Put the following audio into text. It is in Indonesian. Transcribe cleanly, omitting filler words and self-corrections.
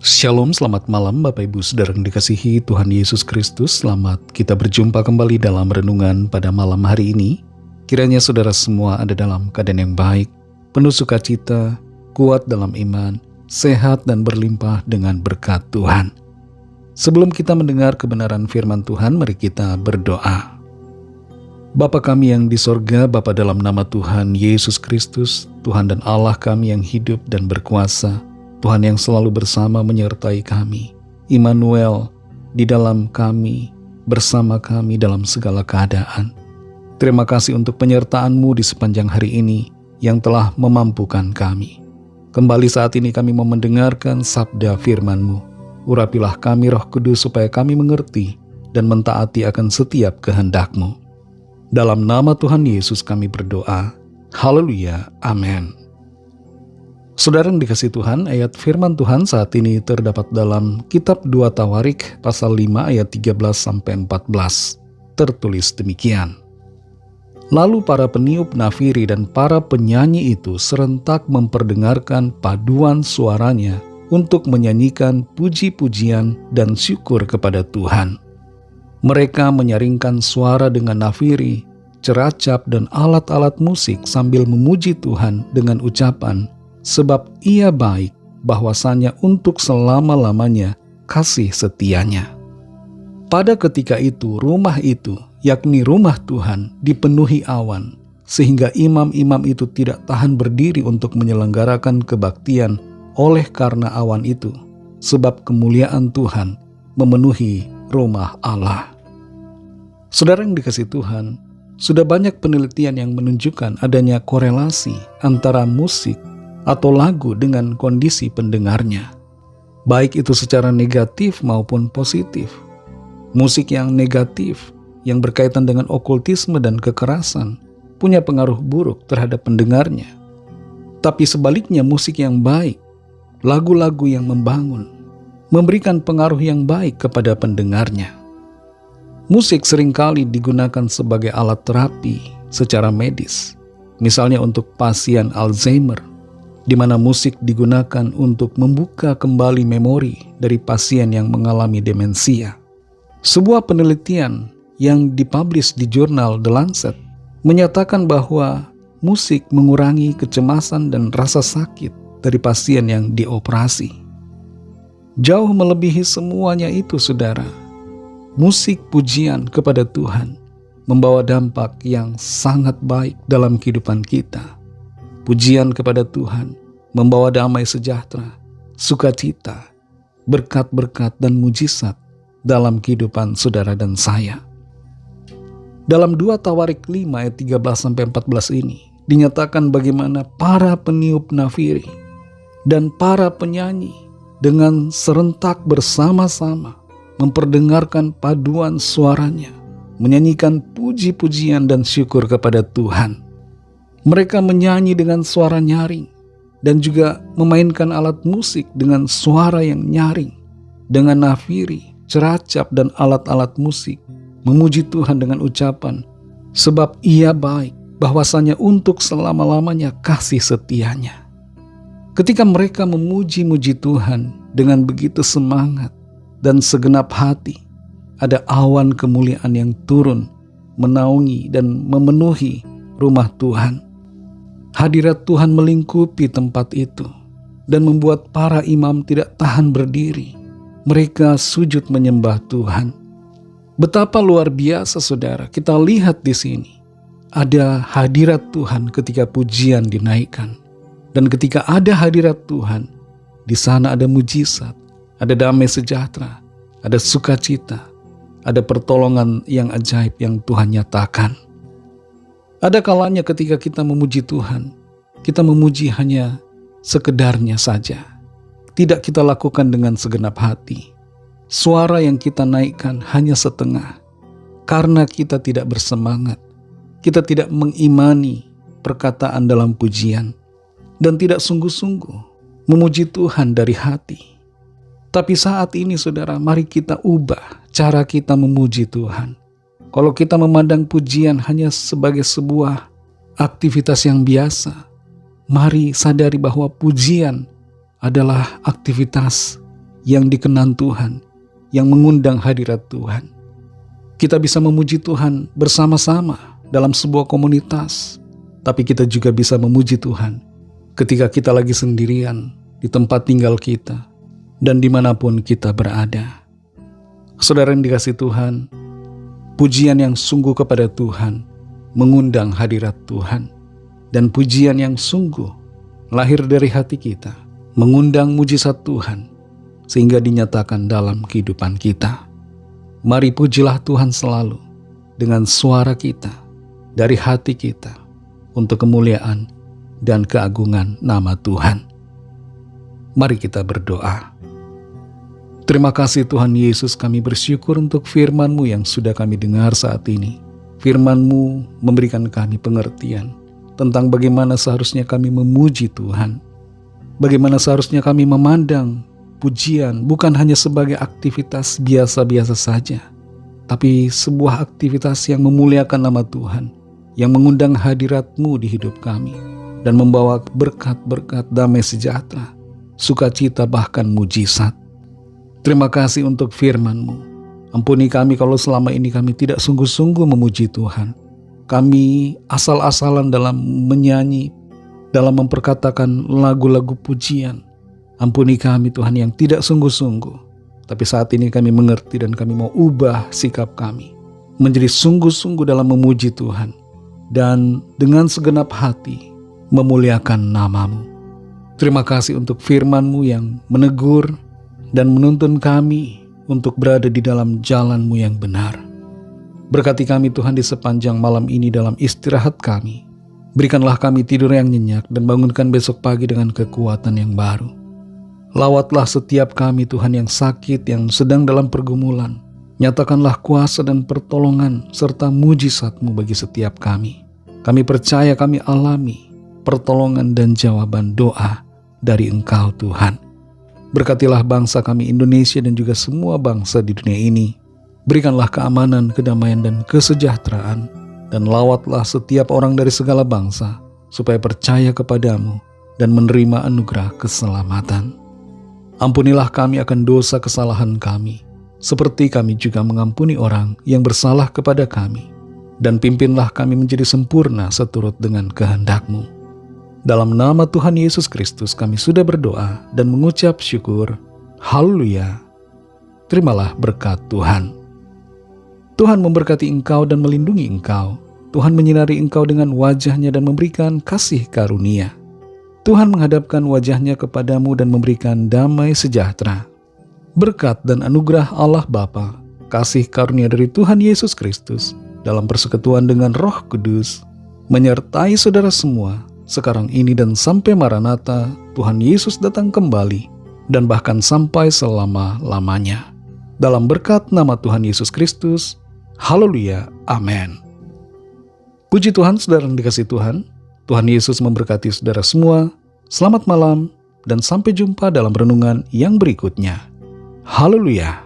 Shalom, selamat malam Bapak Ibu Saudara yang dikasihi Tuhan Yesus Kristus. Selamat kita berjumpa kembali dalam renungan pada malam hari ini. Kiranya saudara semua ada dalam keadaan yang baik, penuh sukacita, kuat dalam iman, sehat dan berlimpah dengan berkat Tuhan. Sebelum kita mendengar kebenaran firman Tuhan, mari kita berdoa. Bapa kami yang di sorga, Bapa dalam nama Tuhan Yesus Kristus, Tuhan dan Allah kami yang hidup dan berkuasa, Tuhan yang selalu bersama menyertai kami, Immanuel di dalam kami, bersama kami dalam segala keadaan. Terima kasih untuk penyertaan-Mu di sepanjang hari ini yang telah memampukan kami. Kembali saat ini kami mau mendengarkan sabda firman-Mu. Urapilah kami Roh Kudus supaya kami mengerti dan mentaati akan setiap kehendak-Mu. Dalam nama Tuhan Yesus kami berdoa. Haleluya. Amin. Saudara yang dikasihi Tuhan, ayat firman Tuhan saat ini terdapat dalam kitab 2 Tawarik pasal 5 ayat 13-14. Tertulis demikian. Lalu para peniup nafiri dan para penyanyi itu serentak memperdengarkan paduan suaranya untuk menyanyikan puji-pujian dan syukur kepada Tuhan. Mereka menyaringkan suara dengan nafiri, ceracap dan alat-alat musik sambil memuji Tuhan dengan ucapan, sebab Ia baik, bahwasanya untuk selama-lamanya kasih setianya. Pada ketika itu, rumah itu, yakni rumah Tuhan, dipenuhi awan, sehingga imam-imam itu tidak tahan berdiri untuk menyelenggarakan kebaktian oleh karena awan itu, sebab kemuliaan Tuhan memenuhi rumah Allah. Saudara yang dikasihi Tuhan, sudah banyak penelitian yang menunjukkan adanya korelasi antara musik atau lagu dengan kondisi pendengarnya, baik itu secara negatif maupun positif. Musik yang negatif, yang berkaitan dengan okultisme dan kekerasan, punya pengaruh buruk terhadap pendengarnya. Tapi sebaliknya, musik yang baik, lagu-lagu yang membangun, memberikan pengaruh yang baik kepada pendengarnya. Musik seringkali digunakan sebagai alat terapi secara medis, misalnya untuk pasien Alzheimer, di mana musik digunakan untuk membuka kembali memori dari pasien yang mengalami demensia. Sebuah penelitian yang dipublish di jurnal The Lancet menyatakan bahwa musik mengurangi kecemasan dan rasa sakit dari pasien yang dioperasi. Jauh melebihi semuanya itu, saudara, musik pujian kepada Tuhan membawa dampak yang sangat baik dalam kehidupan kita. Pujian kepada Tuhan membawa damai sejahtera, sukacita, berkat-berkat dan mujizat dalam kehidupan saudara dan saya. Dalam 2 Tawarik 5 ayat 13-14 ini dinyatakan bagaimana para peniup nafiri dan para penyanyi dengan serentak bersama-sama memperdengarkan paduan suaranya, menyanyikan puji-pujian dan syukur kepada Tuhan. Mereka menyanyi dengan suara nyaring dan juga memainkan alat musik dengan suara yang nyaring, dengan nafiri, ceracap dan alat-alat musik, memuji Tuhan dengan ucapan, sebab Ia baik, bahwasanya untuk selama-lamanya kasih setianya. Ketika mereka memuji-muji Tuhan dengan begitu semangat dan segenap hati, ada awan kemuliaan yang turun, menaungi dan memenuhi rumah Tuhan. Hadirat Tuhan melingkupi tempat itu dan membuat para imam tidak tahan berdiri. Mereka sujud menyembah Tuhan. Betapa luar biasa, saudara, kita lihat di sini. Ada hadirat Tuhan ketika pujian dinaikkan. Dan ketika ada hadirat Tuhan, di sana ada mujizat, ada damai sejahtera, ada sukacita, ada pertolongan yang ajaib yang Tuhan nyatakan. Ada kalanya ketika kita memuji Tuhan, kita memuji hanya sekedarnya saja. Tidak kita lakukan dengan segenap hati. Suara yang kita naikkan hanya setengah, karena kita tidak bersemangat. Kita tidak mengimani perkataan dalam pujian, dan tidak sungguh-sungguh memuji Tuhan dari hati. Tapi saat ini, saudara, mari kita ubah cara kita memuji Tuhan. Kalau kita memandang pujian hanya sebagai sebuah aktivitas yang biasa, mari sadari bahwa pujian adalah aktivitas yang dikenan Tuhan, yang mengundang hadirat Tuhan. Kita bisa memuji Tuhan bersama-sama dalam sebuah komunitas, tapi kita juga bisa memuji Tuhan ketika kita lagi sendirian di tempat tinggal kita dan dimanapun kita berada. Saudara yang dikasihi Tuhan, pujian yang sungguh kepada Tuhan mengundang hadirat Tuhan, dan pujian yang sungguh lahir dari hati kita mengundang mujizat Tuhan sehingga dinyatakan dalam kehidupan kita. Mari pujilah Tuhan selalu dengan suara kita, dari hati kita, untuk kemuliaan dan keagungan nama Tuhan. Mari kita berdoa. Terima kasih Tuhan Yesus, kami bersyukur untuk firman-Mu yang sudah kami dengar saat ini. Firman-Mu memberikan kami pengertian tentang bagaimana seharusnya kami memuji Tuhan. Bagaimana seharusnya kami memandang pujian bukan hanya sebagai aktivitas biasa-biasa saja, tapi sebuah aktivitas yang memuliakan nama Tuhan, yang mengundang hadirat-Mu di hidup kami, dan membawa berkat-berkat damai sejahtera, sukacita, bahkan mujizat. Terima kasih untuk firman-Mu. Ampuni kami kalau selama ini kami tidak sungguh-sungguh memuji Tuhan. Kami asal-asalan dalam menyanyi, dalam memperkatakan lagu-lagu pujian. Ampuni kami Tuhan yang tidak sungguh-sungguh. Tapi saat ini kami mengerti dan kami mau ubah sikap kami menjadi sungguh-sungguh dalam memuji Tuhan, dan dengan segenap hati memuliakan nama-Mu. Terima kasih untuk firman-Mu yang menegur dan menuntun kami untuk berada di dalam jalan-Mu yang benar. Berkati kami Tuhan di sepanjang malam ini dalam istirahat kami. Berikanlah kami tidur yang nyenyak dan bangunkan besok pagi dengan kekuatan yang baru. Lawatlah setiap kami Tuhan yang sakit, yang sedang dalam pergumulan. Nyatakanlah kuasa dan pertolongan serta mujizat-Mu bagi setiap kami. Kami percaya kami alami pertolongan dan jawaban doa dari Engkau Tuhan. Berkatilah bangsa kami Indonesia dan juga semua bangsa di dunia ini. Berikanlah keamanan, kedamaian, dan kesejahteraan. Dan lawatlah setiap orang dari segala bangsa supaya percaya kepadamu dan menerima anugerah keselamatan. Ampunilah kami akan dosa kesalahan kami, seperti kami juga mengampuni orang yang bersalah kepada kami. Dan pimpinlah kami menjadi sempurna seturut dengan kehendak-Mu. Dalam nama Tuhan Yesus Kristus kami sudah berdoa dan mengucap syukur. Haleluya. Terimalah berkat Tuhan. Tuhan memberkati engkau dan melindungi engkau. Tuhan menyinari engkau dengan wajah-Nya dan memberikan kasih karunia. Tuhan menghadapkan wajah-Nya kepadamu dan memberikan damai sejahtera. Berkat dan anugerah Allah Bapa, kasih karunia dari Tuhan Yesus Kristus, dalam persekutuan dengan Roh Kudus, menyertai saudara semua, sekarang ini dan sampai Maranatha, Tuhan Yesus datang kembali, dan bahkan sampai selama-lamanya. Dalam berkat nama Tuhan Yesus Kristus, haleluya, amin. Puji Tuhan, saudara yang dikasihi Tuhan. Tuhan Yesus memberkati saudara semua. Selamat malam dan sampai jumpa dalam renungan yang berikutnya. Haleluya.